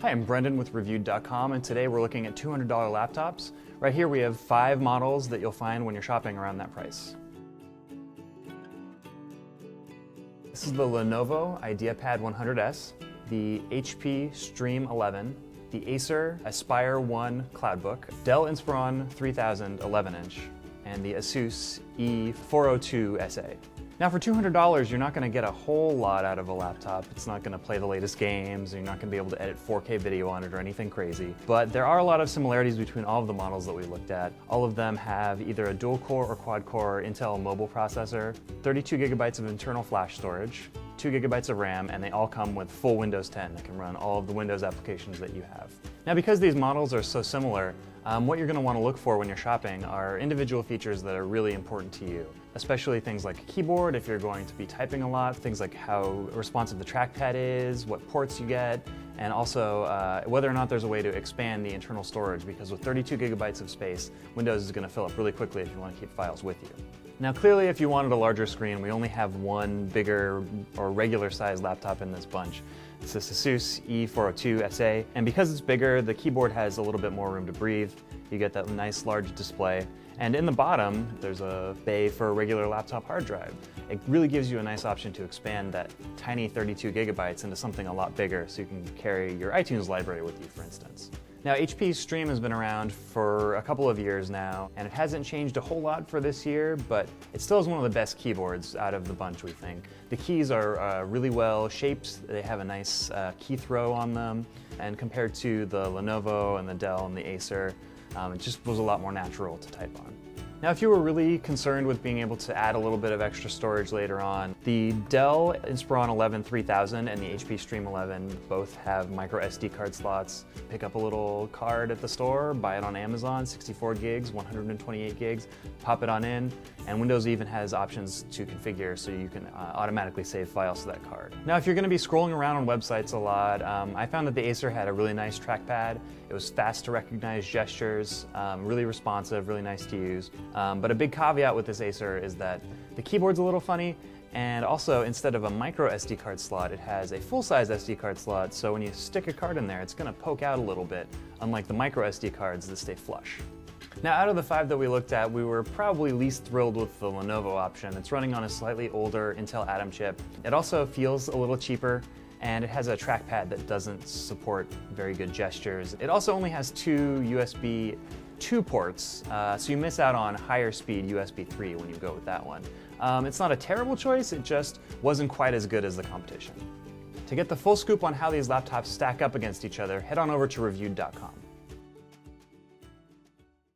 Hi, I'm Brendan with Reviewed.com, and today we're looking at $200 laptops. Right here we have 5 models that you'll find when you're shopping around that price. This is the Lenovo IdeaPad 100S, the HP Stream 11, the Acer Aspire 1 Cloudbook, Dell Inspiron 3000 11-inch, and the Asus E402SA. Now for $200, you're not going to get a whole lot out of a laptop. It's not going to play the latest games, you're not going to be able to edit 4K video on it or anything crazy. But there are a lot of similarities between all of the models that we looked at. All of them have either a dual-core or quad-core Intel mobile processor, 32 gigabytes of internal flash storage, 2 gigabytes of RAM, and they all come with full Windows 10 that can run all of the Windows applications that you have. Now because these models are so similar, what you're going to want to look for when you're shopping are individual features that are really important to you, especially things like a keyboard if you're going to be typing a lot, things like how responsive the trackpad is, what ports you get, and also whether or not there's a way to expand the internal storage, because with 32 gigabytes of space, Windows is going to fill up really quickly if you want to keep files with you. Now clearly if you wanted a larger screen, we only have one bigger or regular sized laptop in this bunch. It's this Asus E402SA, and because it's bigger, the keyboard has a little bit more room to breathe. You get that nice large display, and in the bottom there's a bay for a regular laptop hard drive. It really gives you a nice option to expand that tiny 32 gigabytes into something a lot bigger, so you can carry your iTunes library with you, for instance. Now HP's Stream has been around for a couple of years now, and it hasn't changed a whole lot for this year, but it still is one of the best keyboards out of the bunch, we think. The keys are really well shaped, they have a nice key throw on them, and compared to the Lenovo and the Dell and the Acer, it just was a lot more natural to type on. Now if you were really concerned with being able to add a little bit of extra storage later on, the Dell Inspiron 11 3000 and the HP Stream 11 both have micro SD card slots. Pick up a little card at the store, buy it on Amazon, 64 gigs, 128 gigs, pop it on in, and Windows even has options to configure so you can automatically save files to that card. Now if you're going to be scrolling around on websites a lot, I found that the Acer had a really nice trackpad. It was fast to recognize gestures, really responsive, really nice to use. But a big caveat with this Acer is that the keyboard's a little funny, and also instead of a micro SD card slot, it has a full-size SD card slot, so when you stick a card in there, it's going to poke out a little bit, unlike the micro SD cards that stay flush. Now out of the 5 that we looked at, we were probably least thrilled with the Lenovo option. It's running on a slightly older Intel Atom chip. It also feels a little cheaper, and it has a trackpad that doesn't support very good gestures. It also only has 2 USB 2 ports, so you miss out on higher speed USB 3 when you go with that one. It's not a terrible choice, it just wasn't quite as good as the competition. To get the full scoop on how these laptops stack up against each other, head on over to Reviewed.com.